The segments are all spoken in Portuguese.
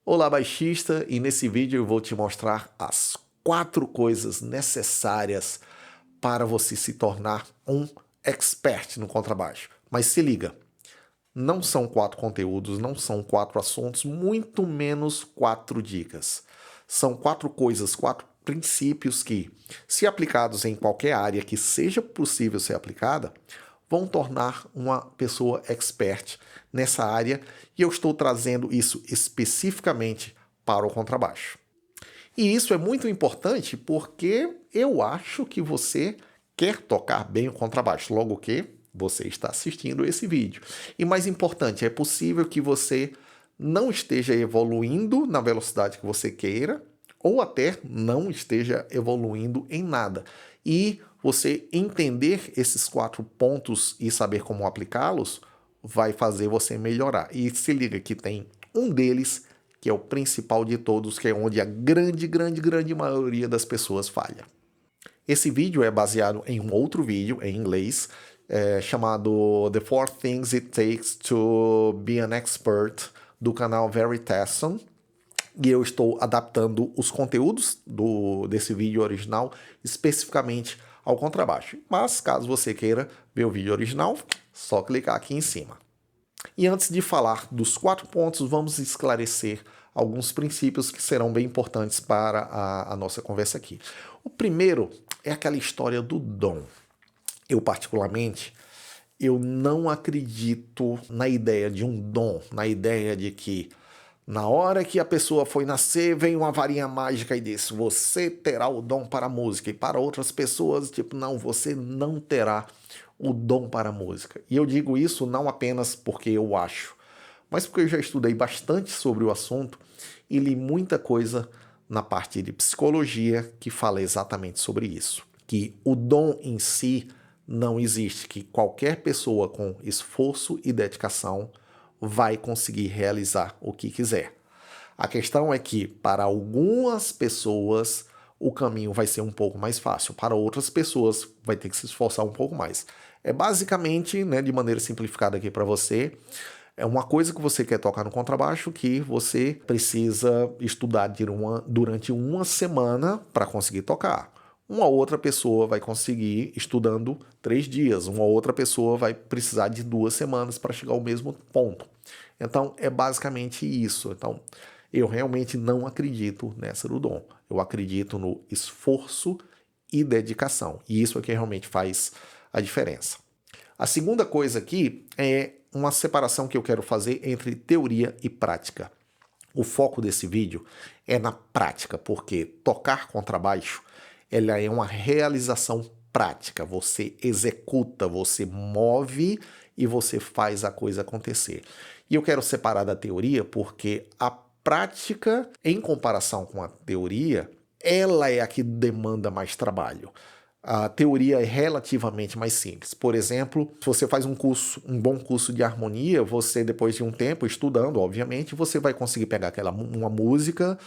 Olá, baixista, e nesse vídeo eu vou te mostrar as 4 coisas necessárias para você se tornar um expert no contrabaixo. Mas se liga, não são 4 conteúdos, não são 4 assuntos, muito menos 4 dicas. São 4 coisas, 4 princípios que, se aplicados em qualquer área que seja possível ser aplicada, vão tornar uma pessoa expert nessa área, e eu estou trazendo isso especificamente para o contrabaixo. E isso é muito importante porque eu acho que você quer tocar bem o contrabaixo, logo que você está assistindo esse vídeo. E mais importante, é possível que você não esteja evoluindo na velocidade que você queira, ou até não esteja evoluindo em nada. E você entender esses 4 pontos e saber como aplicá-los vai fazer você melhorar. E se liga que tem um deles que é o principal de todos, que é onde a grande maioria das pessoas falha. Esse vídeo é baseado em um outro vídeo em inglês, chamado The 4 Things It Takes to Be an Expert, do canal Veritasium, e eu estou adaptando os conteúdos desse vídeo original especificamente ao contrabaixo. Mas caso você queira ver o vídeo original, só clicar aqui em cima. E antes de falar dos 4 pontos, vamos esclarecer alguns princípios que serão bem importantes para a nossa conversa aqui. O primeiro é aquela história do dom. Eu, particularmente, eu não acredito na ideia de um dom, na ideia de que na hora que a pessoa foi nascer, vem uma varinha mágica e diz: você terá o dom para a música. E para outras pessoas, tipo, não, você não terá o dom para a música. E eu digo isso não apenas porque eu acho, mas porque eu já estudei bastante sobre o assunto e li muita coisa na parte de psicologia que fala exatamente sobre isso. Que o dom em si não existe, que qualquer pessoa com esforço e dedicação vai conseguir realizar o que quiser. A questão é que, para algumas pessoas, o caminho vai ser um pouco mais fácil. Para outras pessoas, vai ter que se esforçar um pouco mais. É basicamente, né, de maneira simplificada aqui para você, é uma coisa que você quer tocar no contrabaixo que você precisa estudar durante uma semana para conseguir tocar. Uma outra pessoa vai conseguir estudando 3 dias. Uma outra pessoa vai precisar de 2 semanas para chegar ao mesmo ponto. Então, é basicamente isso. Então, eu realmente não acredito nessa do dom. Eu acredito no esforço e dedicação. E isso é que realmente faz a diferença. A segunda coisa aqui é uma separação que eu quero fazer entre teoria e prática. O foco desse vídeo é na prática, porque tocar contrabaixo ela é uma realização prática. Você executa, você move e você faz a coisa acontecer. E eu quero separar da teoria porque a prática, em comparação com a teoria, ela é a que demanda mais trabalho. A teoria é relativamente mais simples. Por exemplo, se você faz um bom curso de harmonia, você, depois de um tempo estudando, obviamente, você vai conseguir pegar uma música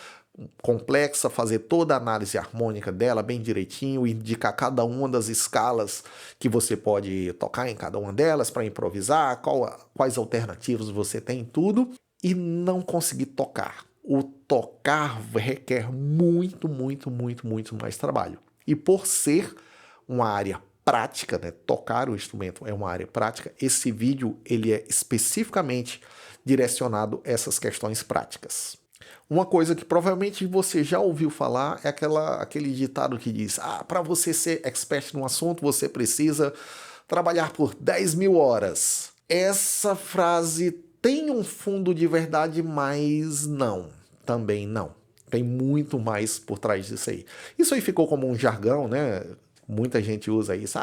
complexa, fazer toda a análise harmônica dela bem direitinho, indicar cada uma das escalas que você pode tocar em cada uma delas para improvisar, quais alternativas você tem, tudo, e não conseguir tocar. O tocar requer muito mais trabalho. E por ser uma área prática, né, tocar o instrumento é uma área prática, esse vídeo ele é especificamente direcionado a essas questões práticas. Uma coisa que provavelmente você já ouviu falar é aquele ditado que diz: para você ser expert num assunto, você precisa trabalhar por 10.000 horas. Essa frase tem um fundo de verdade, mas não, também não. Tem muito mais por trás disso aí. Isso aí ficou como um jargão, né? Muita gente usa isso.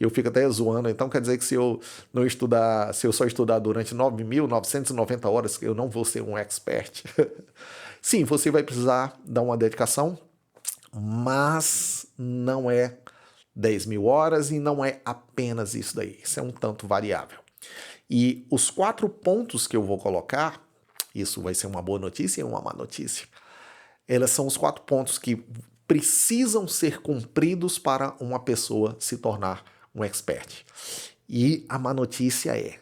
Eu fico até zoando. Então quer dizer que se eu não estudar, se eu só estudar durante 9.990 horas, eu não vou ser um expert. Sim, você vai precisar dar uma dedicação, mas não é 10.000 horas e não é apenas isso daí. Isso é um tanto variável. E os 4 pontos que eu vou colocar, isso vai ser uma boa notícia e uma má notícia. Elas são os 4 pontos que precisam ser cumpridos para uma pessoa se tornar um expert. E a má notícia é: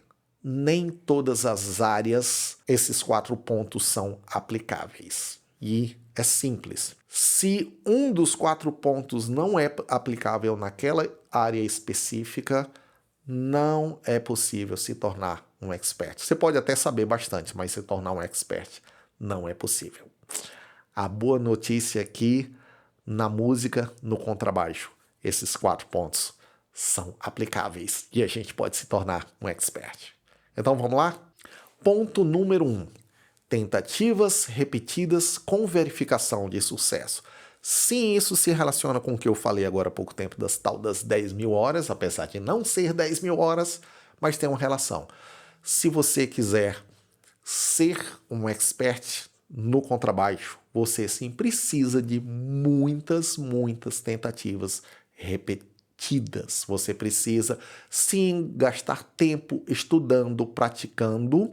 nem todas as áreas esses 4 pontos são aplicáveis. E é simples. Se um dos 4 pontos não é aplicável naquela área específica, não é possível se tornar um expert. Você pode até saber bastante, mas se tornar um expert não é possível. A boa notícia aqui, na música, no contrabaixo, esses 4 pontos são aplicáveis e a gente pode se tornar um expert. Então vamos lá? Ponto número 1. Tentativas repetidas com verificação de sucesso. Sim, isso se relaciona com o que eu falei agora há pouco tempo das 10 mil horas, apesar de não ser 10 mil horas, mas tem uma relação. Se você quiser ser um expert no contrabaixo, você sim precisa de muitas tentativas repetidas. Você precisa sim gastar tempo estudando, praticando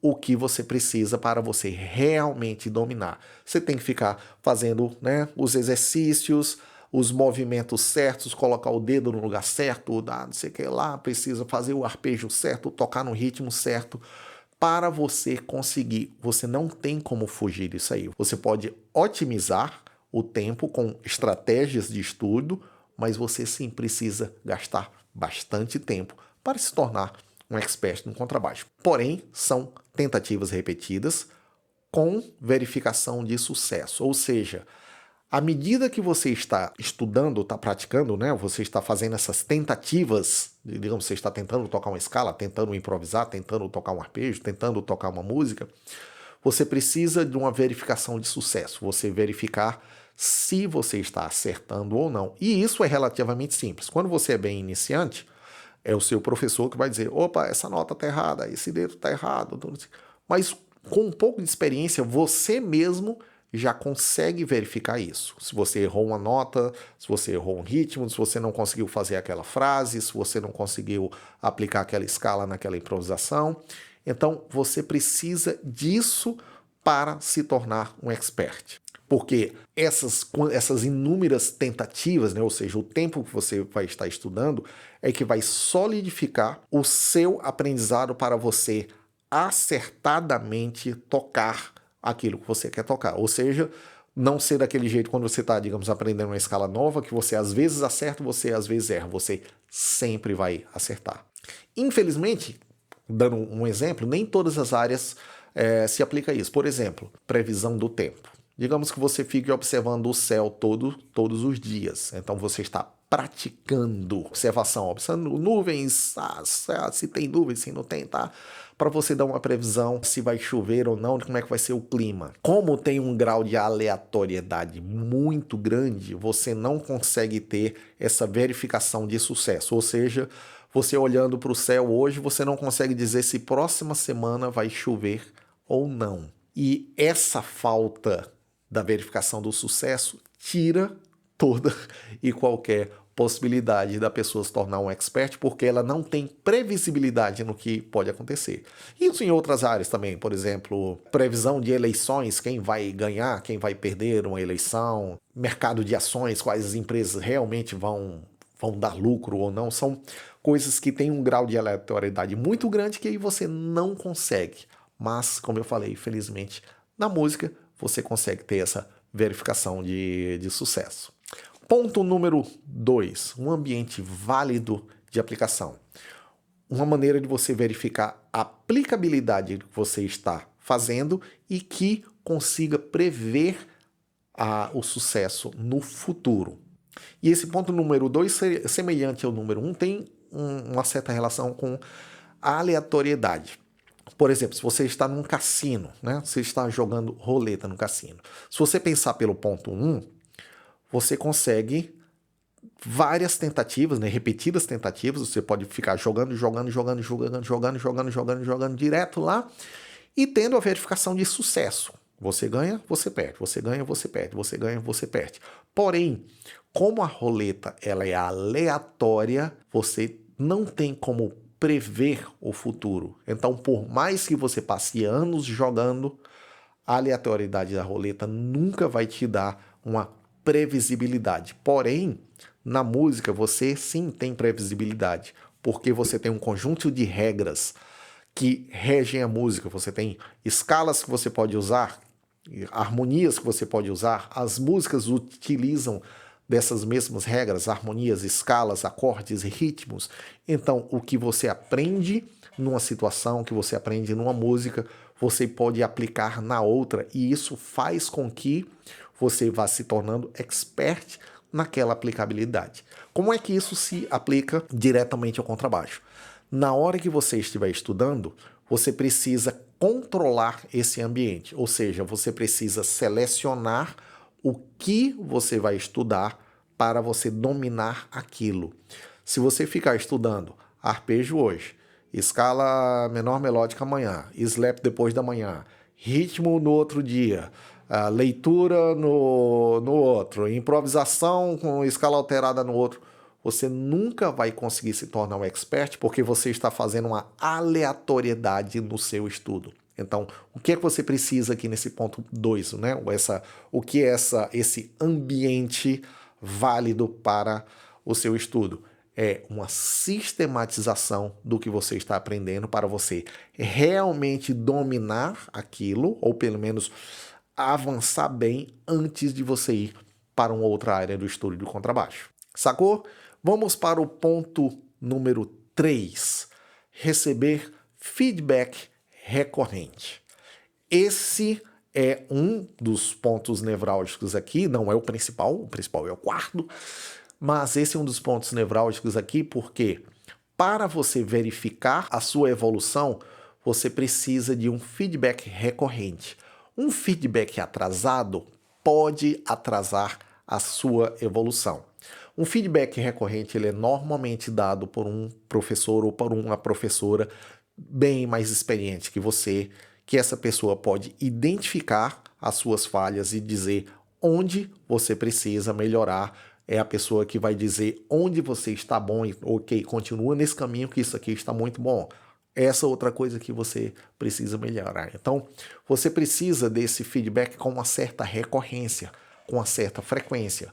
o que você precisa para você realmente dominar. Você tem que ficar fazendo, né, os exercícios, os movimentos certos, colocar o dedo no lugar certo, não sei o que lá, precisa fazer o arpejo certo, tocar no ritmo certo. Para você conseguir, você não tem como fugir disso aí. Você pode otimizar o tempo com estratégias de estudo, mas você sim precisa gastar bastante tempo para se tornar um expert no contrabaixo. Porém, são tentativas repetidas com verificação de sucesso. Ou seja, à medida que você está estudando, está praticando, né? Você está fazendo essas tentativas, digamos, você está tentando tocar uma escala, tentando improvisar, tentando tocar um arpejo, tentando tocar uma música, você precisa de uma verificação de sucesso. Você verificar se você está acertando ou não. E isso é relativamente simples. Quando você é bem iniciante, é o seu professor que vai dizer, opa, essa nota está errada, esse dedo está errado. Mas com um pouco de experiência, você mesmo já consegue verificar isso. Se você errou uma nota, se você errou um ritmo, se você não conseguiu fazer aquela frase, se você não conseguiu aplicar aquela escala naquela improvisação. Então, você precisa disso para se tornar um expert. Porque essas inúmeras tentativas, né, ou seja, o tempo que você vai estar estudando, é que vai solidificar o seu aprendizado para você acertadamente tocar aquilo que você quer tocar. Ou seja, não ser daquele jeito quando você está, digamos, aprendendo uma escala nova, que você às vezes acerta, você às vezes erra. Você sempre vai acertar. Infelizmente, dando um exemplo, nem todas as áreas se aplica isso. Por exemplo, previsão do tempo. Digamos que você fique observando o céu todos os dias. Então você está praticando observação, observando nuvens, se tem nuvens, se não tem, tá? Para você dar uma previsão se vai chover ou não, como é que vai ser o clima. Como tem um grau de aleatoriedade muito grande, você não consegue ter essa verificação de sucesso. Ou seja, você olhando para o céu hoje, você não consegue dizer se próxima semana vai chover ou não. E essa falta da verificação do sucesso tira toda e qualquer possibilidade da pessoa se tornar um expert, porque ela não tem previsibilidade no que pode acontecer. Isso em outras áreas também, por exemplo, previsão de eleições, quem vai ganhar, quem vai perder uma eleição, mercado de ações, quais as empresas realmente vão dar lucro ou não, são coisas que têm um grau de aleatoriedade muito grande que aí você não consegue. Mas, como eu falei, felizmente, na música você consegue ter essa verificação de sucesso. Ponto número 2, um ambiente válido de aplicação. Uma maneira de você verificar a aplicabilidade que você está fazendo e que consiga prever o sucesso no futuro. E esse ponto número 2, semelhante ao número 1, tem uma certa relação com a aleatoriedade. Por exemplo, se você está num cassino, né? Você está jogando roleta no cassino. Se você pensar pelo ponto 1, você consegue várias tentativas, né? Repetidas tentativas. Você pode ficar jogando direto lá e tendo a verificação de sucesso. Você ganha, você perde. Você ganha, você perde. Você ganha, você perde. Porém, como a roleta ela é aleatória, você não tem como prever o futuro. Então, por mais que você passe anos jogando, a aleatoriedade da roleta nunca vai te dar uma previsibilidade. Porém, na música você sim tem previsibilidade, porque você tem um conjunto de regras que regem a música. Você tem escalas que você pode usar, harmonias que você pode usar. As músicas utilizam dessas mesmas regras, harmonias, escalas, acordes e ritmos. Então, o que você aprende numa situação, que você aprende numa música, você pode aplicar na outra, e isso faz com que você vá se tornando expert naquela aplicabilidade. Como é que isso se aplica diretamente ao contrabaixo? Na hora que você estiver estudando, você precisa controlar esse ambiente, ou seja, você precisa selecionar o que você vai estudar para você dominar aquilo. Se você ficar estudando arpejo hoje, escala menor melódica amanhã, slap depois da manhã, ritmo no outro dia, leitura no outro, improvisação com escala alterada no outro, você nunca vai conseguir se tornar um expert porque você está fazendo uma aleatoriedade no seu estudo. Então, o que é que você precisa aqui nesse ponto 2, né? O que é esse ambiente válido para o seu estudo? É uma sistematização do que você está aprendendo para você realmente dominar aquilo, ou pelo menos avançar bem antes de você ir para uma outra área do estudo do contrabaixo. Sacou? Vamos para o ponto número 3. Receber feedback recorrente. Esse é um dos pontos nevrálgicos aqui, não é o principal é o quarto, mas esse é um dos pontos nevrálgicos aqui porque para você verificar a sua evolução, você precisa de um feedback recorrente. Um feedback atrasado pode atrasar a sua evolução. Um feedback recorrente ele é normalmente dado por um professor ou por uma professora bem mais experiente que você, que essa pessoa pode identificar as suas falhas e dizer onde você precisa melhorar. É a pessoa que vai dizer onde você está bom e, ok, continua nesse caminho que isso aqui está muito bom. Essa outra coisa que você precisa melhorar. Então, você precisa desse feedback com uma certa recorrência, com uma certa frequência.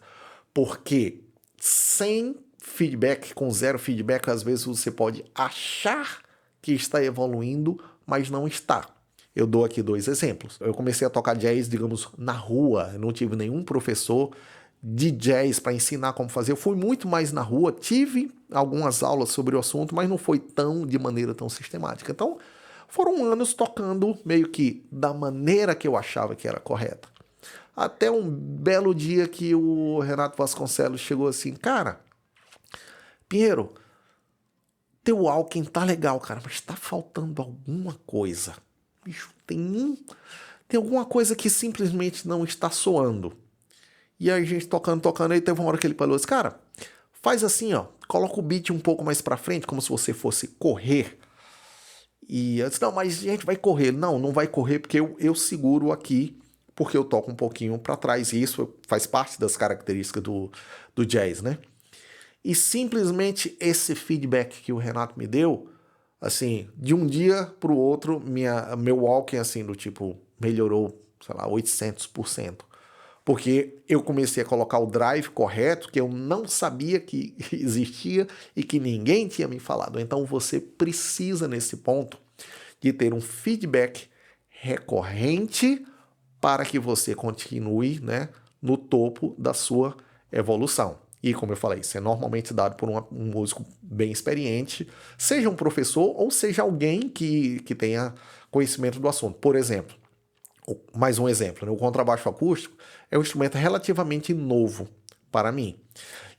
Porque sem feedback, com zero feedback, às vezes você pode achar que está evoluindo, mas não está. Eu dou aqui 2 exemplos. Eu comecei a tocar jazz, digamos, na rua. Eu não tive nenhum professor de jazz para ensinar como fazer. Eu fui muito mais na rua, tive algumas aulas sobre o assunto, mas não foi de maneira tão sistemática. Então, foram anos tocando meio que da maneira que eu achava que era correta. Até um belo dia que o Renato Vasconcelos chegou assim, cara, Pinheiro, teu Alckmin tá legal, cara, mas tá faltando alguma coisa. Bicho, tem alguma coisa que simplesmente não está soando. E aí a gente tocando, aí teve uma hora que ele falou assim, cara, faz assim, ó, coloca o beat um pouco mais pra frente, como se você fosse correr. E eu disse, não, mas a gente vai correr. Não vai correr porque eu seguro aqui, porque eu toco um pouquinho pra trás, e isso faz parte das características do jazz, né? E simplesmente esse feedback que o Renato me deu, assim, de um dia pro outro, meu walking, assim, do tipo, melhorou, sei lá, 800%. Porque eu comecei a colocar o drive correto, que eu não sabia que existia e que ninguém tinha me falado. Então você precisa, nesse ponto, de ter um feedback recorrente para que você continue, né, no topo da sua evolução. E como eu falei, isso é normalmente dado por um músico bem experiente, seja um professor ou seja alguém que tenha conhecimento do assunto. Por exemplo, mais um exemplo, né? O contrabaixo acústico é um instrumento relativamente novo para mim.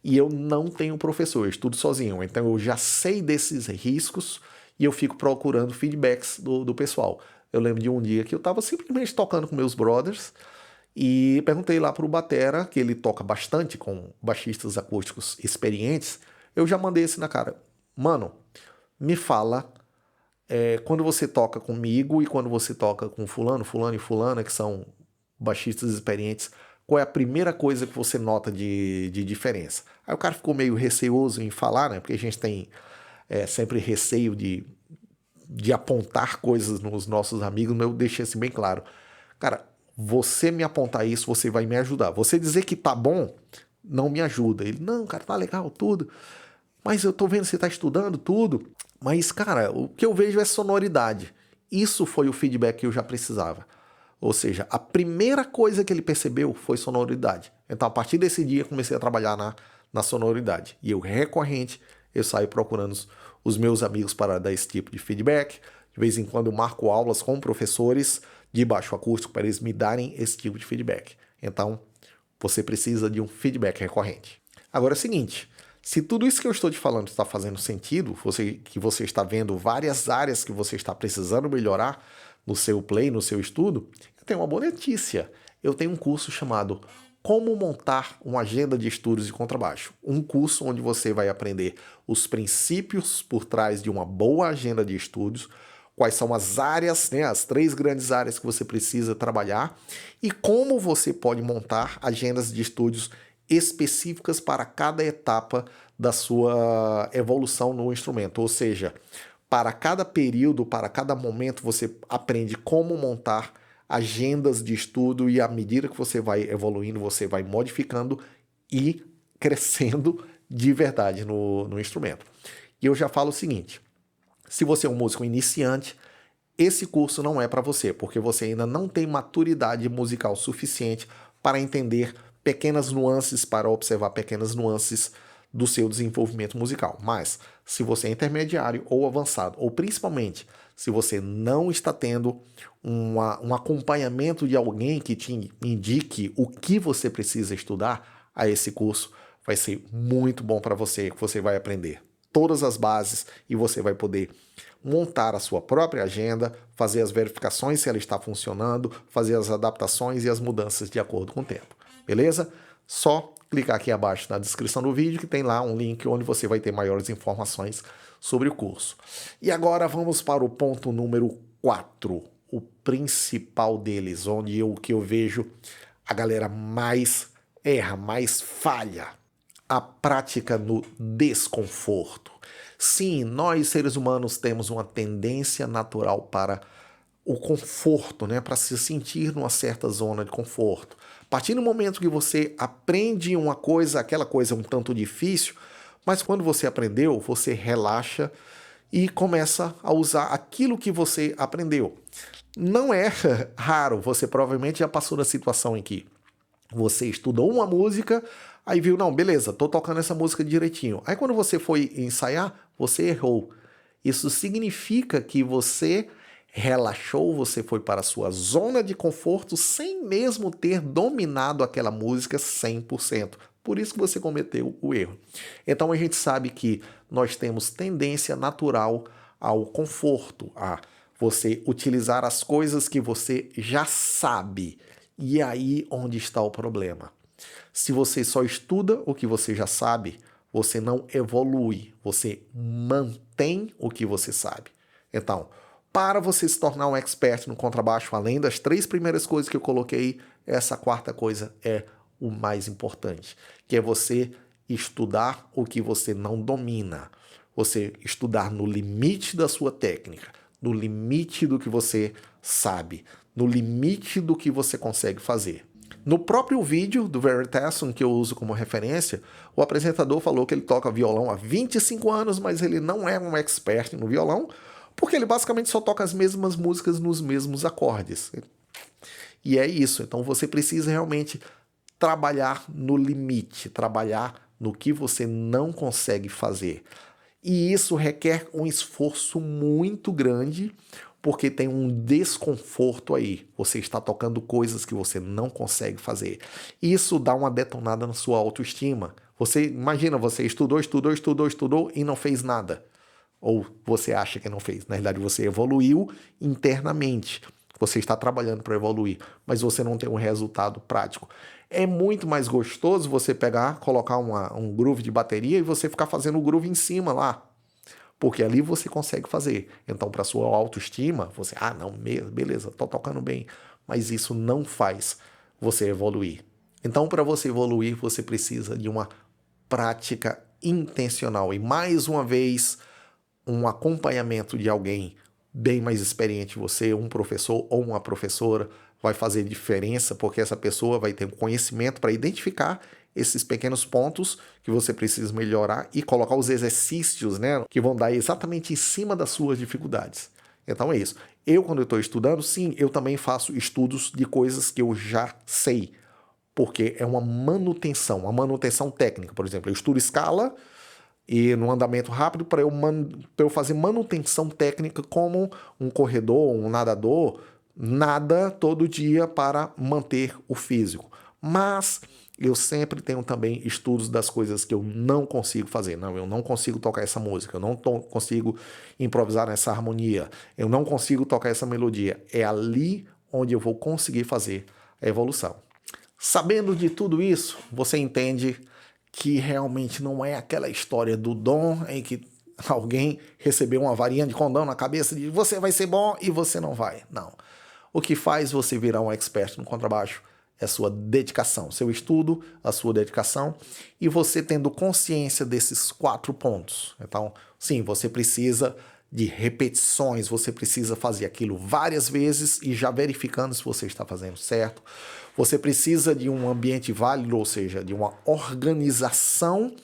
E eu não tenho professor, eu estudo sozinho. Então eu já sei desses riscos e eu fico procurando feedbacks do pessoal. Eu lembro de um dia que eu estava simplesmente tocando com meus brothers e perguntei lá para o batera, que ele toca bastante com baixistas acústicos experientes. Eu já mandei esse na cara. Mano, me fala... quando você toca comigo e quando você toca com fulano e fulana, que são baixistas experientes, qual é a primeira coisa que você nota de diferença? Aí o cara ficou meio receoso em falar, né? Porque a gente tem sempre receio de apontar coisas nos nossos amigos, mas eu deixei assim bem claro. Cara, você me apontar isso, você vai me ajudar. Você dizer que tá bom, não me ajuda. Ele, não, cara, tá legal, tudo. Mas eu tô vendo que você tá estudando tudo. Mas, cara, o que eu vejo é sonoridade. Isso foi o feedback que eu já precisava. Ou seja, a primeira coisa que ele percebeu foi sonoridade. Então, a partir desse dia, comecei a trabalhar na sonoridade. E eu, recorrente, eu saio procurando os meus amigos para dar esse tipo de feedback. De vez em quando, eu marco aulas com professores de baixo acústico para eles me darem esse tipo de feedback. Então, você precisa de um feedback recorrente. Agora é o seguinte, se tudo isso que eu estou te falando está fazendo sentido, que você está vendo várias áreas que você está precisando melhorar no seu play, no seu estudo, eu tenho uma boa notícia. Eu tenho um curso chamado Como Montar uma Agenda de Estudos de Contrabaixo. Um curso onde você vai aprender os princípios por trás de uma boa agenda de estudos, quais são as áreas, né, as 3 grandes áreas que você precisa trabalhar e como você pode montar agendas de estudos específicas para cada etapa da sua evolução no instrumento. Ou seja, para cada período, para cada momento, você aprende como montar agendas de estudo e à medida que você vai evoluindo, você vai modificando e crescendo de verdade no instrumento. E eu já falo o seguinte, se você é um músico iniciante, esse curso não é para você, porque você ainda não tem maturidade musical suficiente para entender pequenas nuances, para observar pequenas nuances do seu desenvolvimento musical. Mas, se você é intermediário ou avançado, ou principalmente se você não está tendo um acompanhamento de alguém que te indique o que você precisa estudar, a esse curso vai ser muito bom para você, que você vai aprender todas as bases e você vai poder montar a sua própria agenda, fazer as verificações se ela está funcionando, fazer as adaptações e as mudanças de acordo com o tempo. Beleza? Só clicar aqui abaixo na descrição do vídeo que tem lá um link onde você vai ter maiores informações sobre o curso. E agora vamos para o ponto número 4, o principal deles, onde o que eu vejo a galera mais erra, mais falha. A prática no desconforto. Sim, nós seres humanos temos uma tendência natural para o conforto, né? Para se sentir numa certa zona de conforto. A partir do momento que você aprende uma coisa, aquela coisa é um tanto difícil, mas quando você aprendeu, você relaxa e começa a usar aquilo que você aprendeu. Não é raro, você provavelmente já passou da situação em que você estudou uma música, aí viu, não, beleza, tô tocando essa música direitinho. Aí quando você foi ensaiar, você errou. Isso significa que você relaxou, você foi para a sua zona de conforto sem mesmo ter dominado aquela música 100%. Por isso que você cometeu o erro. Então a gente sabe que nós temos tendência natural ao conforto, a você utilizar as coisas que você já sabe. E é aí onde está o problema. Se você só estuda o que você já sabe, você não evolui, você mantém o que você sabe. Então, para você se tornar um expert no contrabaixo, além das 3 primeiras coisas que eu coloquei, essa 4ª coisa é o mais importante, que é você estudar o que você não domina. Você estudar no limite da sua técnica, no limite do que você sabe, no limite do que você consegue fazer. No próprio vídeo do Veritasium, que eu uso como referência, o apresentador falou que ele toca violão há 25 anos, mas ele não é um expert no violão, porque ele basicamente só toca as mesmas músicas nos mesmos acordes. E é isso, então você precisa realmente trabalhar no limite, trabalhar no que você não consegue fazer. E isso requer um esforço muito grande, porque tem um desconforto aí. Você está tocando coisas que você não consegue fazer. Isso dá uma detonada na sua autoestima. Você imagina, você estudou e não fez nada. Ou você acha que não fez. Na verdade, você evoluiu internamente. Você está trabalhando para evoluir, mas você não tem um resultado prático. É muito mais gostoso você pegar, colocar um groove de bateria e você ficar fazendo o groove em cima lá. Porque ali você consegue fazer. Então, para sua autoestima, você, não, beleza, tô tocando bem. Mas isso não faz você evoluir. Então, para você evoluir, você precisa de uma prática intencional. E mais uma vez, um acompanhamento de alguém bem mais experiente que você, um professor ou uma professora, vai fazer diferença, porque essa pessoa vai ter um conhecimento para identificar esses pequenos pontos que você precisa melhorar e colocar os exercícios, né, que vão dar exatamente em cima das suas dificuldades. Então é isso. Quando eu estou estudando, sim, eu também faço estudos de coisas que eu já sei, porque é uma manutenção técnica. Por exemplo, eu estudo escala e no andamento rápido para eu fazer manutenção técnica como um corredor, um nadador, nada todo dia para manter o físico. Mas eu sempre tenho também estudos das coisas que eu não consigo fazer. Não, eu não consigo tocar essa música, eu não consigo improvisar nessa harmonia, eu não consigo tocar essa melodia. É ali onde eu vou conseguir fazer a evolução. Sabendo de tudo isso, você entende que realmente não é aquela história do dom em que alguém recebeu uma varinha de condão na cabeça de você vai ser bom e você não vai. Não. O que faz você virar um expert no contrabaixo é a sua dedicação, seu estudo, a sua dedicação e você tendo consciência desses 4 pontos. Então, sim, você precisa de repetições, você precisa fazer aquilo várias vezes e já verificando se você está fazendo certo. Você precisa de um ambiente válido, ou seja, de uma organização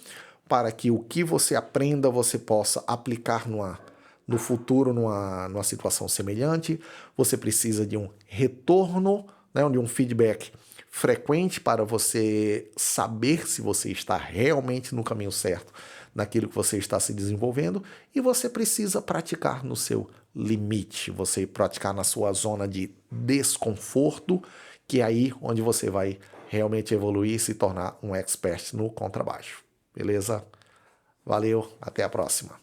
para que o que você aprenda você possa aplicar no futuro numa situação semelhante. Você precisa de um retorno, né, de um feedback frequente para você saber se você está realmente no caminho certo naquilo que você está se desenvolvendo, e você precisa praticar no seu limite, você praticar na sua zona de desconforto, que é aí onde você vai realmente evoluir e se tornar um expert no contrabaixo. Beleza? Valeu, até a próxima.